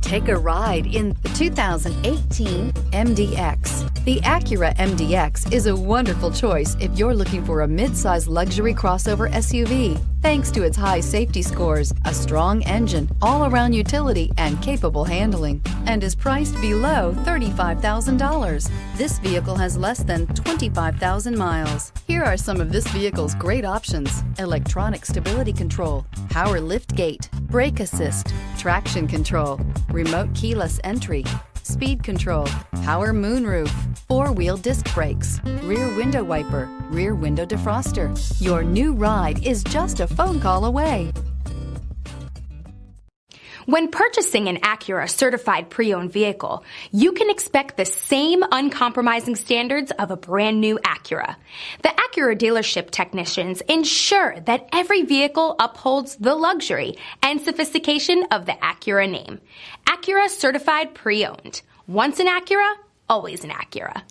Take a ride in the 2018 MDX. The Acura MDX is a wonderful choice if you're looking for a mid-size luxury crossover SUV. Thanks to its high safety scores, a strong engine, all-around utility, and capable handling, and is priced below $35,000. This vehicle has less than 25,000 miles. Here are some of this vehicle's great options: electronic stability control, power liftgate, brake assist, traction control, remote keyless entry, speed control, power moonroof, four-wheel disc brakes, rear window wiper, rear window defroster. Your new ride is just a phone call away. When purchasing an Acura certified pre-owned vehicle, you can expect the same uncompromising standards of a brand new Acura. The Acura dealership technicians ensure that every vehicle upholds the luxury and sophistication of the Acura name. Acura certified pre-owned. Once an Acura, always an Acura.